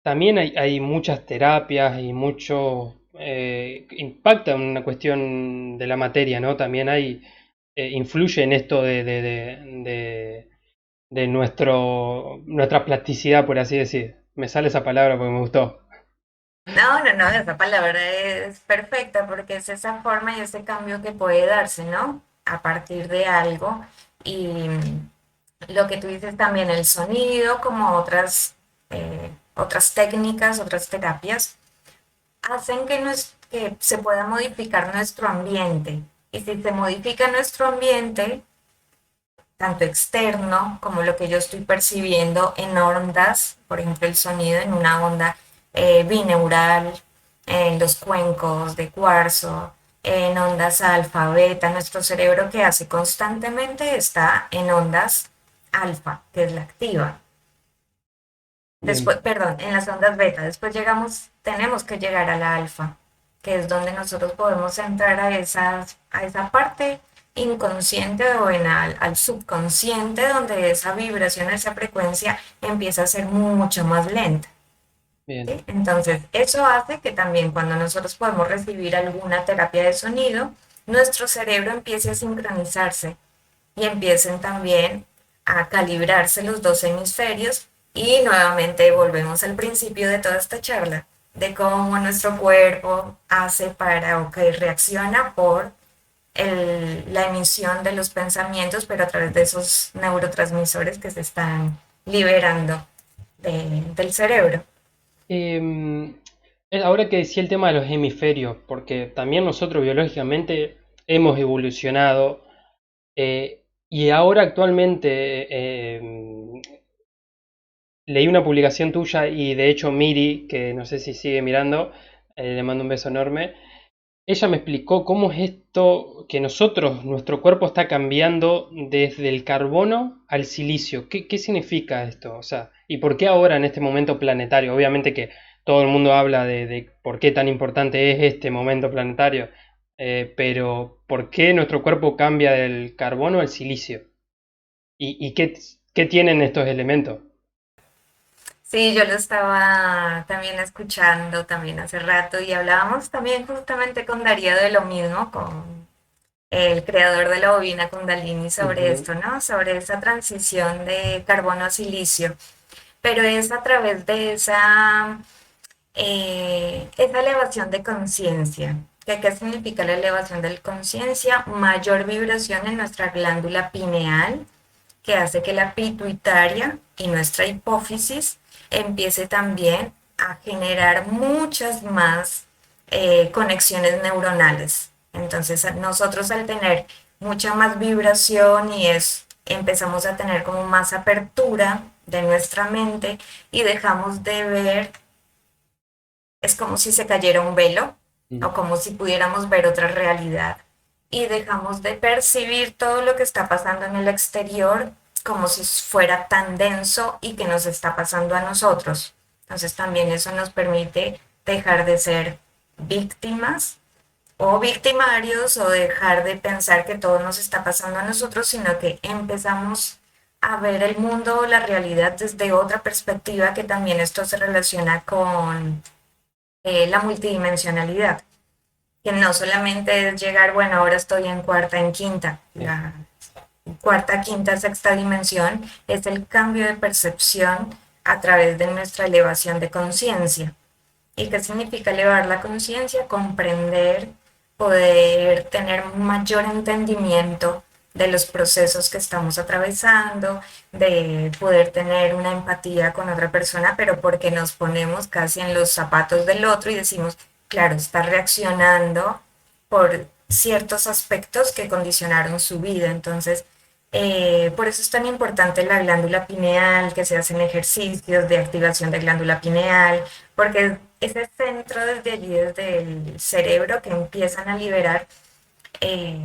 también hay muchas terapias y mucho impacta en una cuestión de la materia, ¿no? También influye en esto de nuestra plasticidad, por así decir. Me sale esa palabra porque me gustó. No, esa palabra es perfecta porque es esa forma y ese cambio que puede darse, ¿no? A partir de algo. Y lo que tú dices también, el sonido, como otras técnicas, otras terapias, hacen que se pueda modificar nuestro ambiente. Y si se modifica nuestro ambiente, tanto externo como lo que yo estoy percibiendo en ondas, por ejemplo el sonido en una onda bineural, en los cuencos de cuarzo, en ondas alfa, beta, nuestro cerebro que hace constantemente está en ondas alfa, que es la activa. Bien, Después, perdón, en las ondas beta, después tenemos que llegar a la alfa, que es donde nosotros podemos entrar a esa parte inconsciente o al subconsciente, donde esa vibración, esa frecuencia empieza a ser mucho más lenta. bien, ¿Sí? Entonces, eso hace que también cuando nosotros podemos recibir alguna terapia de sonido, nuestro cerebro empiece a sincronizarse y empiecen también a calibrarse los dos hemisferios y nuevamente volvemos al principio de toda esta charla, de cómo nuestro cuerpo hace para o que reacciona por la emisión de los pensamientos, pero a través de esos neurotransmisores que se están liberando del cerebro. Em, ahora que decía el tema de los hemisferios, porque también nosotros biológicamente hemos evolucionado y ahora actualmente leí una publicación tuya y de hecho Miri, que no sé si sigue mirando, le mando un beso enorme. Ella me explicó cómo es esto que nuestro cuerpo está cambiando desde el carbono al silicio. ¿Qué significa esto? O sea, ¿y por qué ahora en este momento planetario? Obviamente que todo el mundo habla de por qué tan importante es este momento planetario, pero ¿por qué nuestro cuerpo cambia del carbono al silicio? ¿Y qué tienen estos elementos? Sí, yo lo estaba también escuchando también hace rato y hablábamos también justamente con Darío de lo mismo, con el creador de la bobina Kundalini sobre Ujú, esto, ¿no? Sobre esa transición de carbono a silicio, pero es a través de esa elevación de conciencia. ¿Qué significa la elevación de conciencia? Mayor vibración en nuestra glándula pineal, que hace que la pituitaria y nuestra hipófisis empiece también a generar muchas más conexiones neuronales. Entonces nosotros al tener mucha más vibración empezamos a tener como más apertura de nuestra mente y dejamos de ver, es como si se cayera un velo o Mm. como si pudiéramos ver otra realidad y dejamos de percibir todo lo que está pasando en el exterior como si fuera tan denso y que nos está pasando a nosotros. Entonces también eso nos permite dejar de ser víctimas o victimarios o dejar de pensar que todo nos está pasando a nosotros, sino que empezamos a ver el mundo o la realidad desde otra perspectiva, que también esto se relaciona con la multidimensionalidad, que no solamente es llegar, bueno, ahora estoy en cuarta, en quinta, Bien, la cuarta, quinta, sexta dimensión es el cambio de percepción a través de nuestra elevación de conciencia. ¿Y qué significa elevar la conciencia? Comprender, poder tener un mayor entendimiento de los procesos que estamos atravesando, de poder tener una empatía con otra persona, pero porque nos ponemos casi en los zapatos del otro y decimos, claro, está reaccionando por ciertos aspectos que condicionaron su vida. Entonces, por eso es tan importante la glándula pineal, que se hacen ejercicios de activación de glándula pineal, porque ese centro desde allí, desde el cerebro, que empiezan a liberar eh,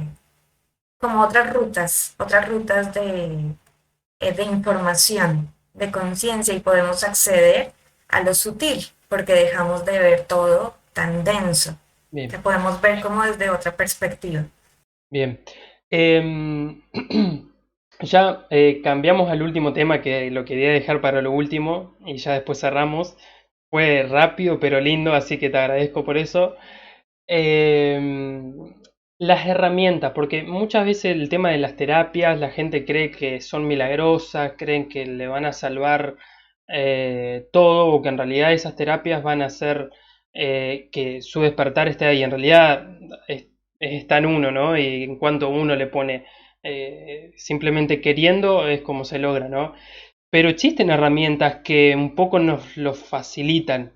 como otras rutas de información, de conciencia y podemos acceder a lo sutil, porque dejamos de ver todo tan denso, que bien, podemos ver como desde otra perspectiva. bien. Em, ya cambiamos al último tema que lo quería dejar para lo último y ya después cerramos. Fue rápido pero lindo, así que te agradezco por eso. Em, las herramientas, porque muchas veces el tema de las terapias, la gente cree que son milagrosas, creen que le van a salvar todo, o que en realidad esas terapias van a hacer que su despertar esté ahí. En realidad está en uno, ¿no? Y en cuanto uno le pone simplemente queriendo, es como se logra, ¿no? Pero existen herramientas que un poco nos lo facilitan.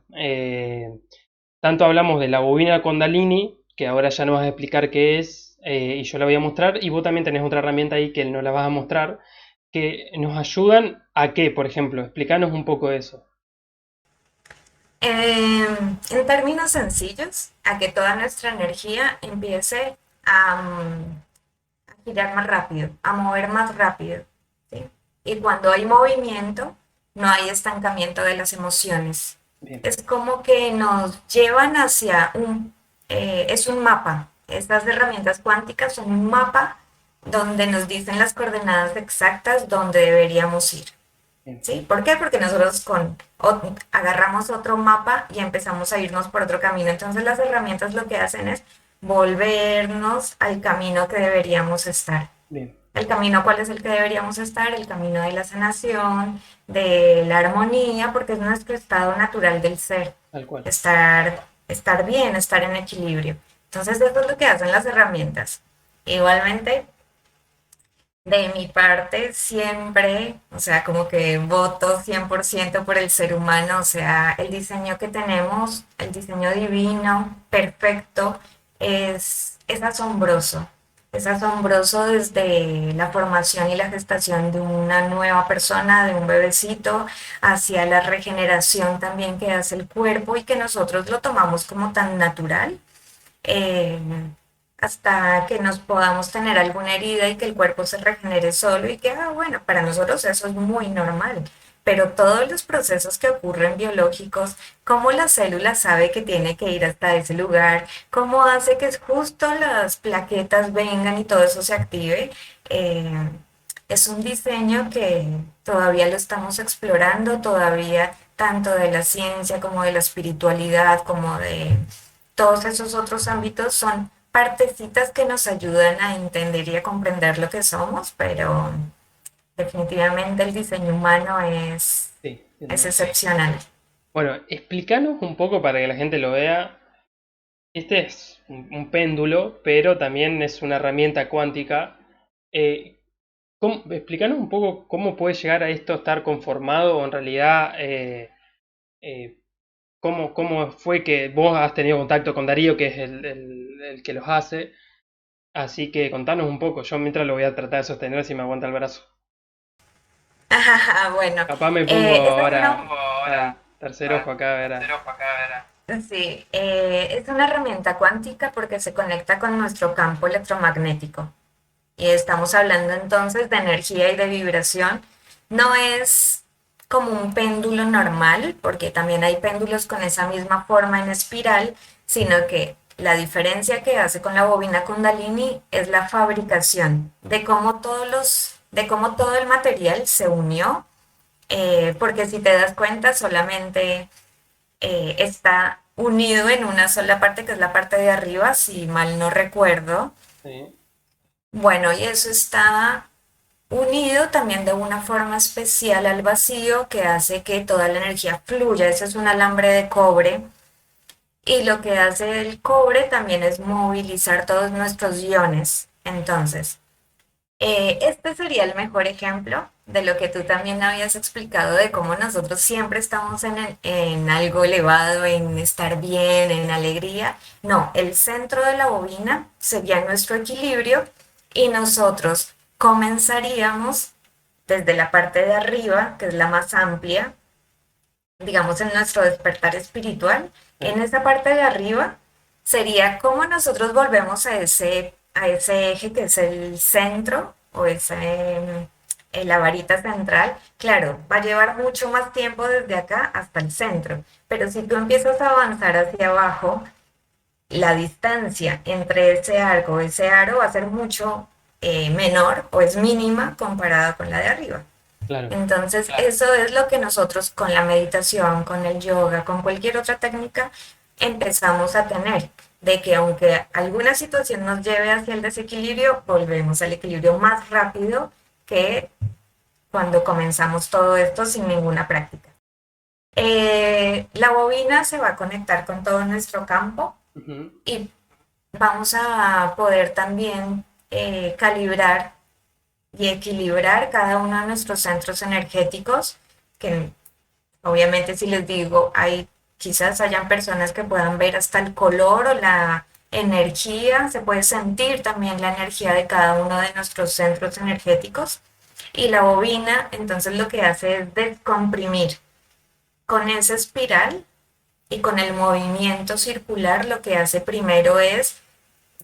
Tanto hablamos de la bobina Kundalini, que ahora ya nos vas a explicar qué es, y yo la voy a mostrar, y vos también tenés otra herramienta ahí que no la vas a mostrar, que nos ayudan a qué, por ejemplo, explicanos un poco de eso. En términos sencillos, a que toda nuestra energía empiece a girar más rápido, a mover más rápido. ¿Sí? Y cuando hay movimiento, no hay estancamiento de las emociones. Bien, Es como que nos llevan hacia es un mapa. Estas herramientas cuánticas son un mapa donde nos dicen las coordenadas exactas donde deberíamos ir. bien, ¿Sí? ¿Por qué? Porque nosotros agarramos otro mapa y empezamos a irnos por otro camino. Entonces las herramientas lo que hacen es volvernos al camino que deberíamos estar. bien, ¿El camino cuál es el que deberíamos estar? El camino de la sanación, de la armonía, porque es nuestro estado natural del ser. tal cual. Estar bien, estar en equilibrio. Entonces eso es lo que hacen las herramientas. Igualmente, de mi parte, siempre, o sea, como que voto 100% por el ser humano, o sea, el diseño que tenemos, el diseño divino, perfecto, es asombroso. Es asombroso desde la formación y la gestación de una nueva persona, de un bebecito, hacia la regeneración también que hace el cuerpo y que nosotros lo tomamos como tan natural, eh, hasta que nos podamos tener alguna herida y que el cuerpo se regenere solo y que, bueno, para nosotros eso es muy normal. Pero todos los procesos que ocurren biológicos, cómo la célula sabe que tiene que ir hasta ese lugar, cómo hace que justo las plaquetas vengan y todo eso se active, eh, es un diseño que todavía lo estamos explorando, todavía tanto de la ciencia como de la espiritualidad, como de todos esos otros ámbitos son partecitas que nos ayudan a entender y a comprender lo que somos, pero definitivamente el diseño humano Sí, es entiendo. excepcional. Bueno, explícanos un poco para que la gente lo vea. Este es un péndulo, pero también es una herramienta cuántica. Eh, explícanos un poco cómo puede llegar a esto estar conformado o en realidad eh, cómo fue que vos has tenido contacto con Darío, que es el que los hace. Así que contanos un poco. Yo mientras lo voy a tratar de sostener si me aguanta el brazo. Ajá, bueno, Capaz me pongo esa es una, ahora tercer ojo acá, verá. sí, es una herramienta cuántica porque se conecta con nuestro campo electromagnético. Y estamos hablando entonces de energía y de vibración. No es como un péndulo normal, porque también hay péndulos con esa misma forma en espiral, sino que la diferencia que hace con la bobina Kundalini es la fabricación, de cómo todo el material se unió, porque si te das cuenta solamente está unido en una sola parte, que es la parte de arriba, si mal no recuerdo. Sí, Bueno, y eso está unido también de una forma especial al vacío que hace que toda la energía fluya. Ese es un alambre de cobre y lo que hace el cobre también es movilizar todos nuestros iones. Entonces, este sería el mejor ejemplo de lo que tú también habías explicado de cómo nosotros siempre estamos en algo elevado, en estar bien, en alegría. No, el centro de la bobina sería nuestro equilibrio y nosotros comenzaríamos desde la parte de arriba, que es la más amplia, digamos en nuestro despertar espiritual. En sí, esa parte de arriba sería cómo nosotros volvemos a ese eje que es el centro o la varita central. Claro, va a llevar mucho más tiempo desde acá hasta el centro, pero si tú empiezas a avanzar hacia abajo, la distancia entre ese aro va a ser mucho menor o es mínima comparada con la de arriba. claro. Entonces, eso es lo que nosotros con la meditación, con el yoga, con cualquier otra técnica, empezamos a tener, de que aunque alguna situación nos lleve hacia el desequilibrio, volvemos al equilibrio más rápido que cuando comenzamos todo esto sin ninguna práctica. La bobina se va a conectar con todo nuestro campo Ujú. y vamos a poder también calibrar y equilibrar cada uno de nuestros centros energéticos, que obviamente si les digo, hay quizás hayan personas que puedan ver hasta el color o la energía, se puede sentir también la energía de cada uno de nuestros centros energéticos. Y la bobina, entonces lo que hace es descomprimir con esa espiral y con el movimiento circular, lo que hace primero es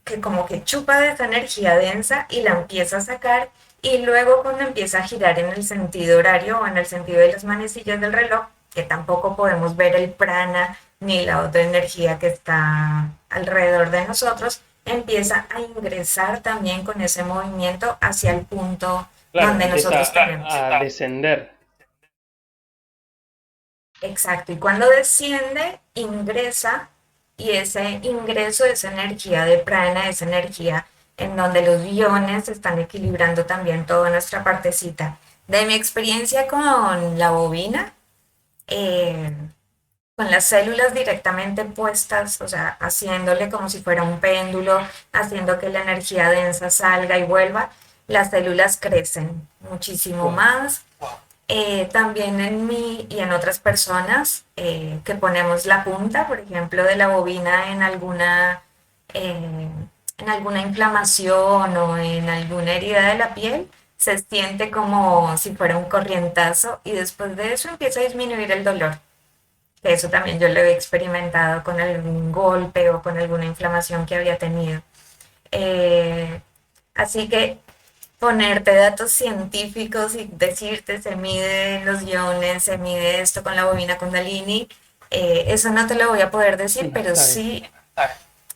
que como que chupa de esa energía densa y la empieza a sacar y luego cuando empieza a girar en el sentido horario o en el sentido de las manecillas del reloj, que tampoco podemos ver el prana ni la otra energía que está alrededor de nosotros, empieza a ingresar también con ese movimiento hacia el punto Claro, donde nosotros empieza tenemos. a descender. Exacto, y cuando desciende, ingresa, y ese ingreso, esa energía de prana, esa energía en donde los iones están equilibrando también toda nuestra partecita. De mi experiencia con la bobina, eh, con las células directamente puestas, o sea, haciéndole como si fuera un péndulo, haciendo que la energía densa salga y vuelva, las células crecen muchísimo Wow. más. También en mí y en otras personas que ponemos la punta, por ejemplo, de la bobina en alguna inflamación o en alguna herida de la piel, se siente como si fuera un corrientazo y después de eso empieza a disminuir el dolor. Eso también yo lo he experimentado con algún golpe o con alguna inflamación que había tenido. Eh, Así que ponerte datos científicos y decirte se mide los iones, se mide esto con la bobina Kundalini, eso no te lo voy a poder decir, pero Está bien. sí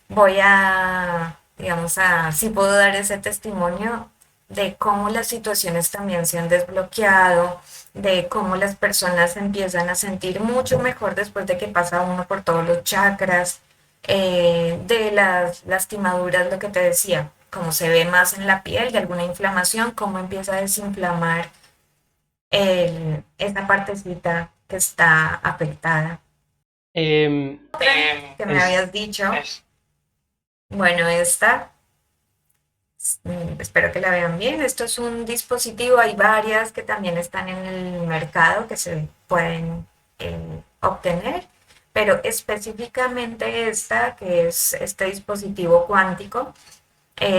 voy a, digamos, sí puedo dar ese testimonio de cómo las situaciones también se han desbloqueado, de cómo las personas se empiezan a sentir mucho mejor después de que pasa uno por todos los chakras, de las lastimaduras, lo que te decía, como se ve más en la piel, de alguna inflamación, cómo empieza a desinflamar esa partecita que está afectada. Em, Otra que me es, habías dicho, bueno, esta espero que la vean bien. Esto es un dispositivo, hay varias que también están en el mercado que se pueden obtener, pero específicamente esta, que es este dispositivo cuántico,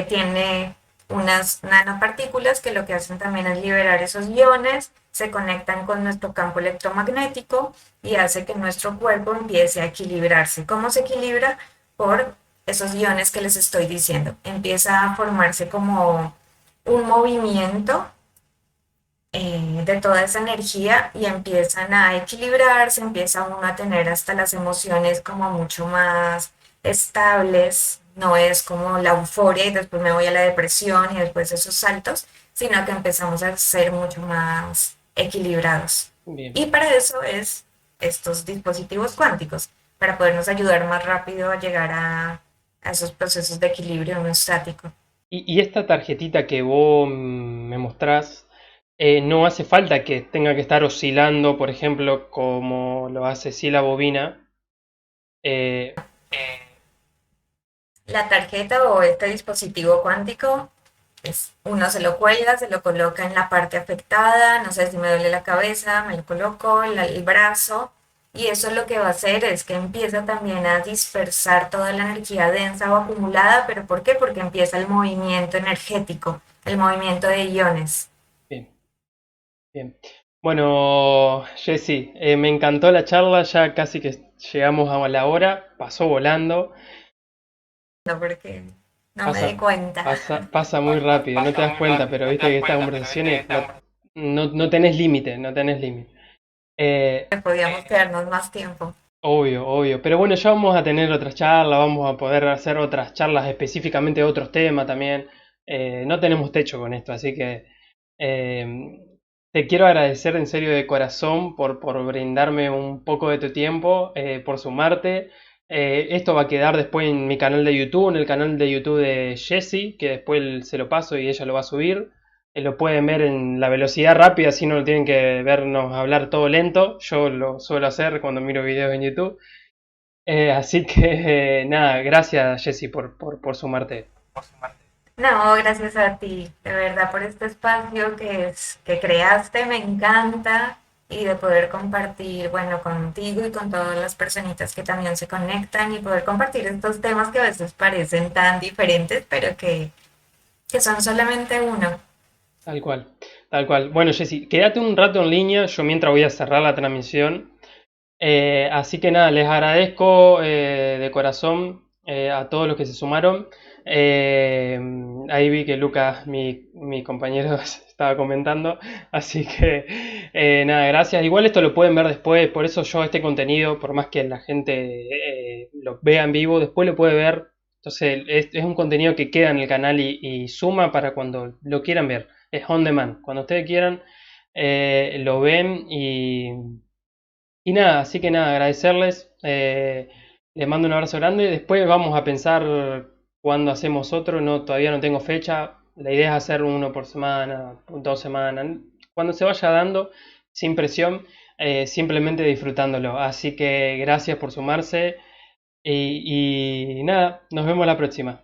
tiene unas nanopartículas que lo que hacen también es liberar esos iones, se conectan con nuestro campo electromagnético y hace que nuestro cuerpo empiece a equilibrarse. ¿Cómo se equilibra? Por esos iones que les estoy diciendo. Empieza a formarse como un movimiento de toda esa energía y empiezan a equilibrarse, empieza uno a tener hasta las emociones como mucho más estables, no es como la euforia y después me voy a la depresión y después esos saltos, sino que empezamos a ser mucho más equilibrados. Bien. Y para eso es estos dispositivos cuánticos, para podernos ayudar más rápido a llegar a esos procesos de equilibrio no estático. Y esta tarjetita que vos me mostrás, no hace falta que tenga que estar oscilando, por ejemplo, como lo hace sí la bobina. Eh, La tarjeta o este dispositivo cuántico, pues uno se lo cuelga, se lo coloca en la parte afectada, no sé si me duele la cabeza, me lo coloco, el brazo, y eso lo que va a hacer es que empieza también a dispersar toda la energía densa o acumulada, pero ¿por qué? Porque empieza el movimiento energético, el movimiento de iones. bien, bien. Bueno, Jessy, me encantó la charla, ya casi que llegamos a la hora, pasó volando, No, porque no me di pasa, cuenta. pasa muy rápido, no te das cuenta, pero viste que estas conversaciones no tenés límite, no tenés límite. Eh, Podíamos quedarnos más tiempo. Obvio, obvio. Pero bueno, ya vamos a tener otras charlas, vamos a poder hacer otras charlas específicamente de otros temas también. No tenemos techo con esto, así que eh, te quiero agradecer en serio de corazón por brindarme un poco de tu tiempo, por sumarte. Esto va a quedar después en mi canal de YouTube, en el canal de YouTube de Jessie, que después se lo paso y ella lo va a subir. Lo pueden ver en la velocidad rápida, así no lo tienen que vernos hablar todo lento. Yo lo suelo hacer cuando miro videos en YouTube. Así que nada, gracias Jessy por sumarte. No, gracias a ti, de verdad, por este espacio que creaste, me encanta y de poder compartir, bueno, contigo y con todas las personitas que también se conectan y poder compartir estos temas que a veces parecen tan diferentes, pero que son solamente uno. Tal cual, tal cual. Bueno Jessy, quédate un rato en línea, yo mientras voy a cerrar la transmisión. Así que nada, les agradezco de corazón a todos los que se sumaron. Eh, Ahí vi que Lucas, mi compañero, estaba comentando. Así que nada, gracias. Igual esto lo pueden ver después, por eso yo este contenido, por más que la gente lo vea en vivo, después lo puede ver. Entonces es un contenido que queda en el canal y suma para cuando lo quieran ver. Es on demand. Cuando ustedes quieran, lo ven y nada, así que nada, agradecerles. Les mando un abrazo grande. Después vamos a pensar cuándo hacemos otro. No, todavía no tengo fecha. La idea es hacer uno por semana, 2 semanas. Cuando se vaya dando, sin presión, simplemente disfrutándolo. Así que gracias por sumarse. Y nada, nos vemos la próxima.